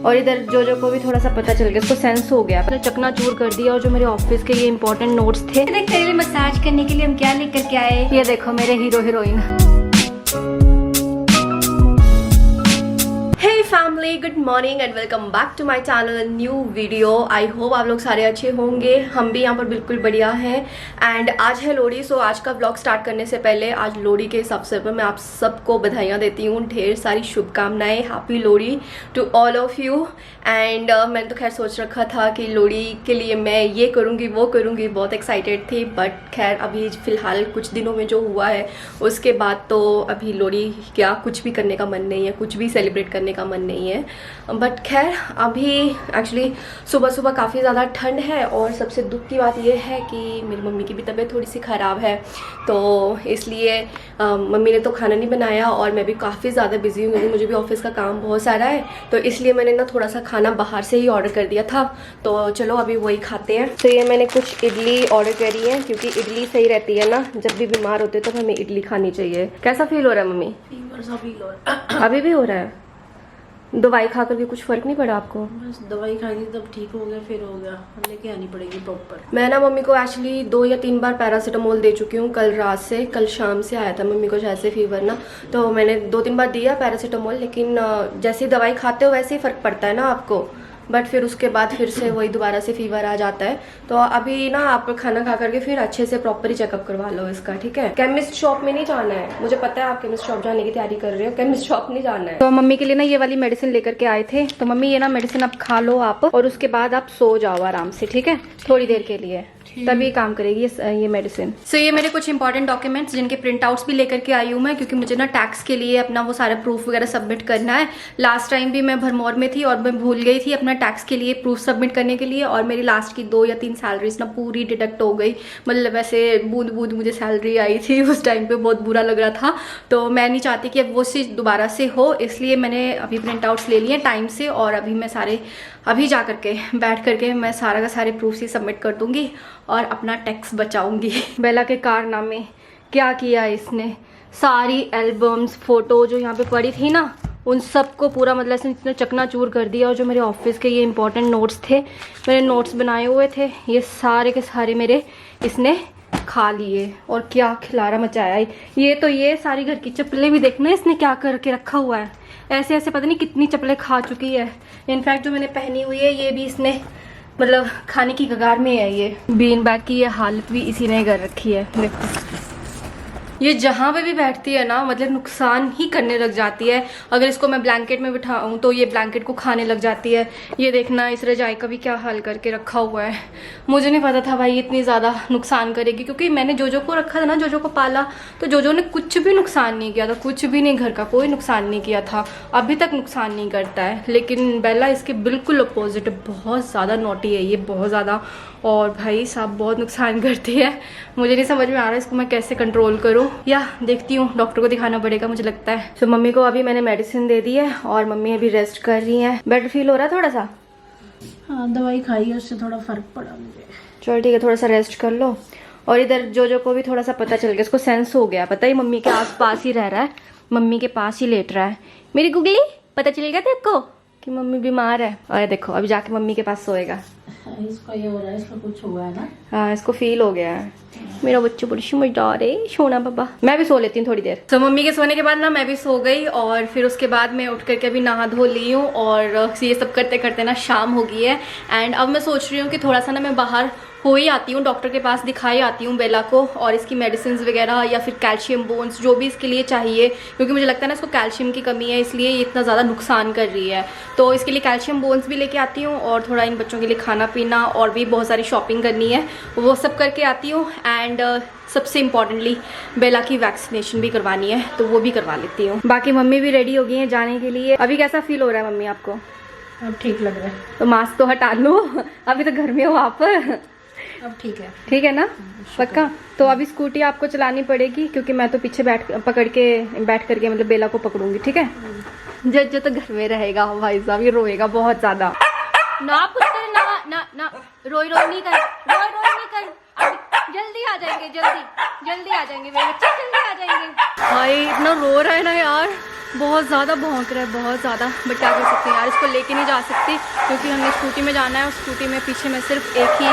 और इधर जोजो को भी थोड़ा सा पता चल गया, उसको सेंस हो गया, अपने चकनाचूर कर दिया। और जो मेरे ऑफिस के ये इंपॉर्टेंट नोट्स थे, देख तेरे लिए मसाज करने के लिए हम क्या लेकर के आए। ये देखो मेरे hero heroine. Family, good morning and welcome back to my channel, new video. I hope आप लोग सारे अच्छे होंगे, हम भी यहाँ पर बिल्कुल बढ़िया हैं। एंड आज है लोहड़ी, सो आज का व्लॉग स्टार्ट करने से पहले आज लोहड़ी के इस अवसर पर मैं आप सबको बधाइयाँ देती हूँ, ढेर सारी शुभकामनाएं, happy Lohri to all of you. And मैंने तो खैर सोच रखा था कि लोहड़ी के लिए मैं ये करूँगी वो करूँगी, बहुत एक्साइटेड थी। बट खैर अभी फ़िलहाल कुछ दिनों में जो हुआ है उसके बाद तो अभी लोहड़ी क्या कुछ भी करने का मन नहीं है, कुछ भी सेलिब्रेट करने का मन नहीं है। बट खैर अभी एक्चुअली सुबह सुबह काफ़ी ज़्यादा ठंड है और सबसे दुख की बात यह है कि मेरी मम्मी की भी तबीयत थोड़ी सी ख़राब है, तो इसलिए मम्मी ने तो खाना नहीं बनाया और मैं भी काफ़ी ज़्यादा बिजी हूँ क्योंकि मुझे भी ऑफिस का काम बहुत सारा है। तो इसलिए मैंने ना थोड़ा सा खाना बाहर से ही ऑर्डर कर दिया था, तो चलो अभी वही खाते हैं। तो ये मैंने कुछ इडली ऑर्डर करी है क्योंकि इडली सही रहती है ना, जब भी बीमार होते हैं तो हमें इडली खानी चाहिए। कैसा फील हो रहा है मम्मी? फीवर सा फील हो रहा है। अभी भी हो रहा है? दवाई खा कर भी कुछ फर्क नहीं पड़ा आपको? बस दवाई खाई थी तब ठीक हो गया, फिर हो गया, हम लेके आनी पड़ेगी प्रॉपर। मैं ना मम्मी को एक्चुअली 2 या 3 बार पैरासीटामोल दे चुकी हूँ, कल रात से, कल शाम से आया था मम्मी को जैसे फीवर ना, तो मैंने 2-3 बार दिया पैरासीटामोल, लेकिन जैसे ही दवाई खाते हो वैसे ही फ़र्क पड़ता है ना आपको। बट फिर उसके बाद फिर से वही दोबारा से फीवर आ जाता है। तो अभी ना आप खाना खा करके फिर अच्छे से प्रॉपर ही चेकअप करवा लो इसका, ठीक है? केमिस्ट शॉप में नहीं जाना है, मुझे पता है आप केमिस्ट शॉप जाने की तैयारी कर रहे हो, केमिस्ट शॉप नहीं जाना है। तो मम्मी के लिए ना ये वाली मेडिसिन लेकर के आए थे, तो मम्मी ये ना मेडिसिन आप खा लो आप, और उसके बाद आप सो जाओ आराम से, ठीक है? थोड़ी देर के लिए तभी काम करेगी ये मेडिसिन। सो ये मेरे कुछ इंपॉर्टेंट डॉक्यूमेंट्स जिनके प्रिंट आउट्स भी लेकर के आई हूँ मैं, क्योंकि मुझे ना टैक्स के लिए अपना वो सारे प्रूफ वगैरह सबमिट करना है। लास्ट टाइम भी मैं भरमौर में थी और मैं भूल गई थी अपना टैक्स के लिए प्रूफ सबमिट करने के लिए, और मेरी लास्ट की 2 या 3 सैलरीज ना पूरी डिडक्ट हो गई। मतलब वैसे बूंद बूंद मुझे सैलरी आई थी उस टाइम पे, बहुत बुरा लग रहा था। तो मैं नहीं चाहती कि अब वो चीज़ दोबारा से हो, इसलिए मैंने अभी प्रिंट आउट्स ले लिए टाइम से, और अभी मैं अभी जा करके बैठ करके मैं सारा का सारे प्रूफ्स ही सबमिट कर दूंगी और अपना टैक्स बचाऊंगी। बेला के कारनामे क्या किया इसने, सारी एल्बम्स फोटो जो यहाँ पे पड़ी थी ना उन सबको पूरा मतलब से इतना चकनाचूर कर दिया। और जो मेरे ऑफिस के ये इंपॉर्टेंट नोट्स थे, मैंने नोट्स बनाए हुए थे, ये सारे के सारे मेरे इसने खा लिए। और क्या खिलारा मचाया है। ये सारी घर की चप्पलें भी देखना इसने क्या करके रखा हुआ है, ऐसे ऐसे पता नहीं कितनी चप्पलें खा चुकी है। इनफैक्ट जो मैंने पहनी हुई है ये भी इसने मतलब खाने की कगार में है। ये बीन बैग की ये हालत भी इसी ने कर रखी है। देखो ये जहाँ पे भी बैठती है ना मतलब नुकसान ही करने लग जाती है। अगर इसको मैं ब्लैंकेट में बिठाऊँ तो ये ब्लैंकेट को खाने लग जाती है। ये देखना इस रजाई का भी क्या हाल करके रखा हुआ है। मुझे नहीं पता था भाई इतनी ज़्यादा नुकसान करेगी, क्योंकि मैंने जोजो को रखा था ना, जोजो को पाला, तो जोजो ने कुछ भी नुकसान नहीं किया था, कुछ भी नहीं, घर का कोई नुकसान नहीं किया था, अभी तक नुकसान नहीं करता है। लेकिन बेला इसके बिल्कुल अपोजिट, बहुत ज़्यादा नॉटी है ये, बहुत ज़्यादा, और भाई साहब बहुत नुकसान करती है। मुझे नहीं समझ में आ रहा है इसको मैं कैसे कंट्रोल करूँ, या देखती हूँ, डॉक्टर को दिखाना पड़ेगा मुझे लगता है। तो मम्मी को अभी मैंने मेडिसिन दे दी है और मम्मी अभी रेस्ट कर रही है। बेटर फील हो रहा है थोड़ा सा? हाँ दवाई खाई है, उससे थोड़ा फर्क पड़ा मुझे। चलो ठीक है, थोड़ा सा रेस्ट कर लो। और इधर जोजो को भी थोड़ा सा पता चल गया, इसको सेंस हो गया, पता ही मम्मी के आस पास ही रह रहा है, मम्मी के पास ही लेट रहा है। मेरी गुगली पता चल गया तेरे को कि मम्मी बीमार है। और देखो अभी जाके मम्मी के पास सोएगा। इसको ये हो रहा है, इसको कुछ हुआ है ना। हाँ इसको फील हो गया है। मेरा बच्चा बड़ी समझदार है, सोना बाबा। मैं भी सो लेती हूँ थोड़ी देर। तो मम्मी के सोने के बाद ना मैं भी सो गई, और फिर उसके बाद मैं उठ करके अभी नहा धो ली हूँ, और ये सब करते करते ना शाम हो गई है। एंड अब मैं सोच रही हूँ कि थोड़ा सा ना मैं बाहर हो ही आती हूँ, डॉक्टर के पास दिखाई आती हूँ बेला को, और इसकी मेडिसिन वगैरह या फिर कैल्शियम बोन्स जो भी इसके लिए चाहिए, क्योंकि मुझे लगता है ना इसको कैल्शियम की कमी है, इसलिए ये इतना ज़्यादा नुकसान कर रही है। तो इसके लिए कैल्शियम बोन्स भी लेके आती हूँ, और थोड़ा इन बच्चों के लिए खाना पीना और भी बहुत सारी शॉपिंग करनी है, वो सब करके आती हूँ। एंड सबसे इम्पॉर्टेंटली बेला की वैक्सीनेशन भी करवानी है, तो वो भी करवा लेती हूँ। बाकी मम्मी भी रेडी हो गई हैं जाने के लिए। अभी कैसा फील हो रहा है मम्मी आपको? अब ठीक लग रहा है। तो मास्क तो हटा लो, अभी तो घर में हो आप। अब ठीक है, ठीक है ना? पक्का? तो अभी स्कूटी आपको चलानी पड़ेगी, क्योंकि मैं तो पीछे बैठ करके मतलब बेला को पकड़ूंगी, ठीक है? जज तो घर में रहेगा भाई साहब, ये रोएगा बहुत ज्यादा। ना पुत्र ना ना ना, रोई नहीं कर, रोई नहीं कर, जल्दी आ जाएंगे, जल्दी आ जाएंगे मेरे बच्चे, जल्दी आ जाएंगे। भाई इतना रो रहा है ना यार, बहुत ज़्यादा भौंक रहा है, बहुत ज़्यादा। बट क्या कर सकते हैं यार, इसको लेके नहीं जा सकती क्योंकि हमने स्कूटी में जाना है और स्कूटी में पीछे मैं सिर्फ एक ही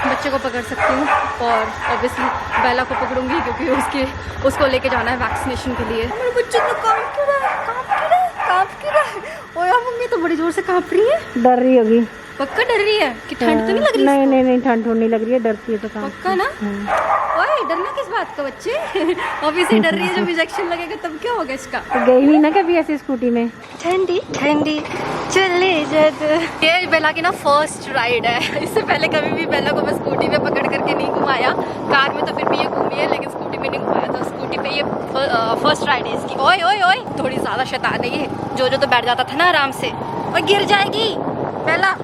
बच्चे को पकड़ सकती हूँ और ऑब्वियसली बेला को पकड़ूंगी क्योंकि उसको लेके जाना है वैक्सीनेशन के लिए। मेरे बच्चे को कांप क्यों रहा है? ओ यार मम्मी तो बड़ी जोर से कांप रही है। डर रही होगी। पक्का डर रही है कि ठंड तो नहीं लग रही? नहीं ठंड नहीं लग रही है, डरती है तो काम। पक्का ना? ओए डरना किस बात का बच्चे? ऑब्वियसली डर रही है, जब इंजेक्शन लगेगा तब क्या होगा इसका। तो गई नहीं ना कभी ऐसी स्कूटी में। ठंडी ठंडी चले जाते। ये बेला की ना फर्स्ट राइड है। इससे पहले कभी भी बेला को मैं स्कूटी पे पकड़ करके नहीं घुमाया। कार में तो फिर भी ये घूमी है लेकिन स्कूटी पे नहीं घुमाया। तो स्कूटी पे ये फर्स्ट राइड है इसकी। ओए ओए ओए थोड़ी ज़्यादा शैतान है ये। जो तो बैठ जाता था ना आराम से और गिर जाएगी बेला।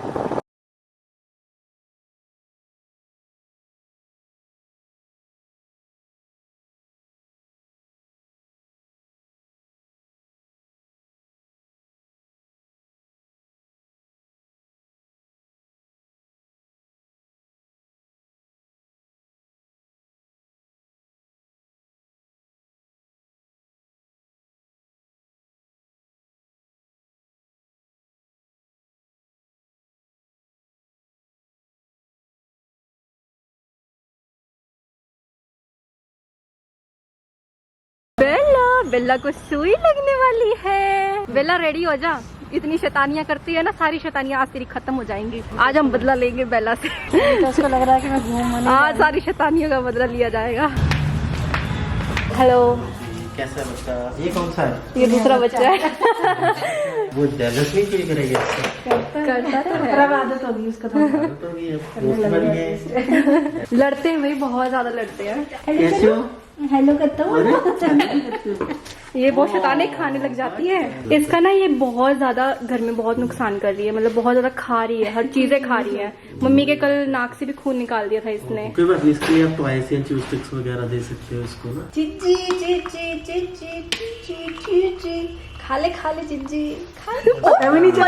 बेला को सुई लगने वाली है। बेला रेडी हो जा, इतनी शैतानियां करती है ना, सारी शैतानियां आज तेरी खत्म हो जाएंगी। आज हम बदला लेंगे बेला से। तो उसको लग रहा है कि मैं घूम आज सारी शैतानियों का बदला लिया जाएगा। हेलो, कैसा बच्चा? ये कौन सा है? ये दूसरा बच्चा है। वो जेलस नहीं फील करेगा इससे? करता तो है। अब आदत होगी उसको तो। तो भी दोस्त बन गए। लड़ते हुए बहुत ज्यादा लड़ते हैं। कैसे हो? हेलो करता हूँ। ये बहुत शैतानी खाने लग जाती है। इसका ना ये बहुत ज्यादा घर में बहुत नुकसान कर रही है, मतलब बहुत ज्यादा खा रही है, हर चीजें खा रही है। मम्मी के कल नाक से भी खून निकाल दिया था इसने। कोई बात नहीं, इसके लिए आप टॉयज या च्यू स्टिक्स वगैरह दे सकते हो इसको ना। चिज्जी चिज्जी चिज्जी चिज्जी चिज्जी खाले खाले चिज्जी पता भी नहीं चला।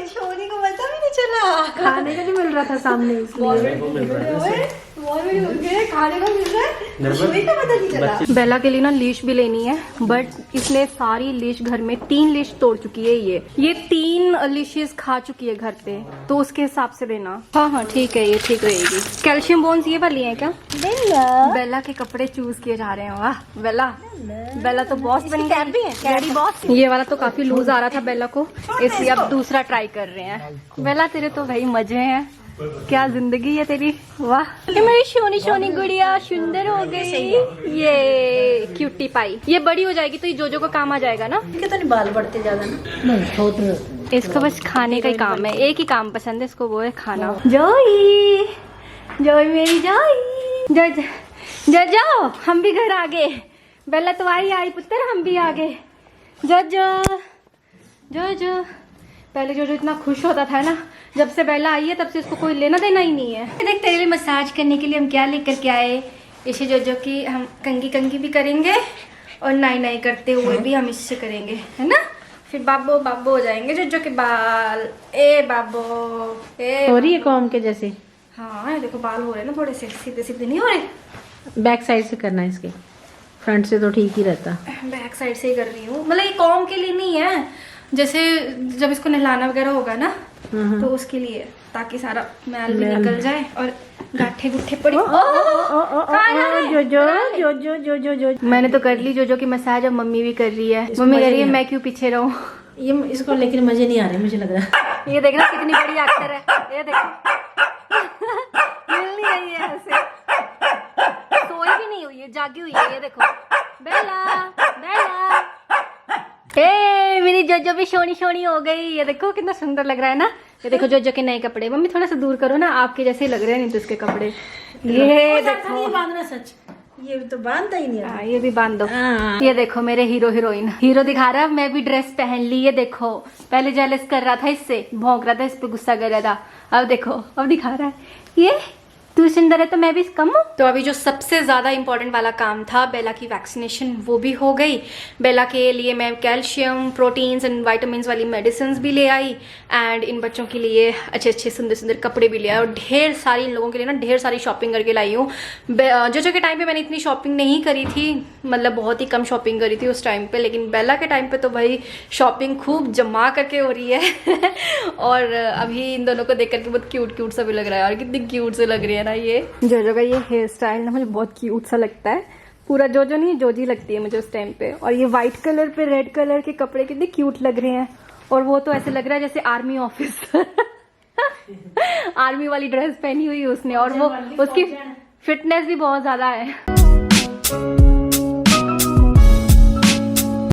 छोरी को पता भी नहीं चला। खाने का नहीं मिल रहा था सामने इसलिए। को मिल रहा है खाने को मिल रहा है। बच्चे बेला के लिए ना लीश भी लेनी है, बट इसने सारी लीश घर में 3 लीश तोड़ चुकी है। ये 3 लीशेस खा चुकी है घर पे, तो उसके हिसाब से देना। हाँ ठीक है, ये ठीक रहेगी। कैल्शियम बोन्स ये वाली है क्या? बेला के कपड़े चूज किए जा रहे हैं। वाह बेला तो बॉस बन गई, बॉस। ये वाला तो काफी लूज आ रहा था बेला को, इसलिए अब दूसरा ट्राई कर रहे हैं। बेला तेरे तो भाई मजे हैं, क्या जिंदगी है तेरी। वाह ये मेरी शोनी शोनी गुड़िया सुंदर हो गई। ये क्यूटी पाई, ये बड़ी हो जाएगी तो ये जोजो को काम आ जाएगा ना। इनके तो नहीं बाल बढ़ते ज्यादा ना। इसको बस खाने का ही काम है, एक ही काम पसंद है इसको, वो है खाना। जोई जोई मेरी जोई जाओ, हम भी घर आ गए। बेला तो आई पुत्र, हम भी आ गए। जो पहले जो इतना खुश होता था ना, जब से बेला आई है तब से इसको कोई लेना देना ही नहीं है। देख तेरे लिए मसाज करने के लिए हम क्या लेकर के आए। इसे जो कि हम कंगी भी करेंगे और नाई करते हुए भी हम इससे करेंगे, है ना। फिर बाबो हो जाएंगे जो के बाल। ए बाबो हो रही है कॉम के जैसे। हाँ ये देखो बाल हो रहे हैं ना, थोड़े से सीधे नहीं हो रहे। बैक साइड से करना है इसके, फ्रंट से तो ठीक ही रहता। बैक साइड से ही कर रही हूँ, मतलब ये कॉम के लिए नहीं है, जैसे जब इसको नहलाना वगैरह होगा ना तो उसके लिए, ताकि सारा मैल भी निकल जाए और गाठे गुठे पड़ी। जो मैंने तो कर ली जो की मसाज, अब मम्मी भी कर रही है। मम्मी कह रही है मैं क्यों पीछे रहूं। ये इसको लेकिन मजे नहीं आ रहे मुझे लग रहा है। ये देखना कितनी बड़ी एक्टर है, ये देखो मिल नहीं रही है ऐसे, सोई भी नहीं हुई है, जागी हुई है। ये देखो बेला ए मेरी जोजो भी शोनी हो गई। ये देखो कितना सुंदर लग रहा है ना। ये देखो जोजो के नए कपड़े। मम्मी थोड़ा सा दूर करो ना, आपके जैसे ही लग रहे हैं नहीं तो इसके कपड़े। ये देखो बांधना सच, ये तो बांधता ही नहीं है। ये भी बांध दो। ये देखो मेरे हीरोइन हीरो दिखा रहा है। मैं भी ड्रेस पहन ली, ये देखो। पहले जेलस कर रहा था, इससे भौंक रहा था, इस पे गुस्सा कर रहा था। अब देखो अब दिखा रहा है। तू सुंदर है तो मैं भी कम हूँ। तो अभी जो सबसे ज़्यादा इंपॉर्टेंट वाला काम था, बेला की वैक्सीनेशन, वो भी हो गई। बेला के लिए मैं कैल्शियम, प्रोटीन्स एंड विटामिन्स वाली मेडिसिन भी ले आई, एंड इन बच्चों के लिए अच्छे अच्छे सुंदर सुंदर कपड़े भी ले आई, और ढेर सारी इन लोगों के लिए ना ढेर सारी शॉपिंग करके लाई हूँ। जो के टाइम पे मैंने इतनी शॉपिंग नहीं करी थी, मतलब बहुत ही कम शॉपिंग करी थी उस टाइम पे, लेकिन बेला के टाइम पे तो भाई शॉपिंग खूब जमा करके हो रही है। और अभी इन दोनों को देख करके बहुत क्यूट क्यूट सा भी लग रहा है, और कितनी क्यूट से लग रही है ना ये जोजो का ये हेयर स्टाइल ना, मुझे बहुत क्यूट सा लगता है। पूरा जोजो नहीं, जोजी लगती है मुझे उस टाइम पे। और ये व्हाइट कलर पे रेड कलर के कपड़े कितने क्यूट लग रहे हैं, और वो तो ऐसे लग रहा है जैसे आर्मी ऑफिसर। आर्मी वाली ड्रेस पहनी हुई उसने, और वो उसकी फिटनेस भी बहुत ज्यादा है।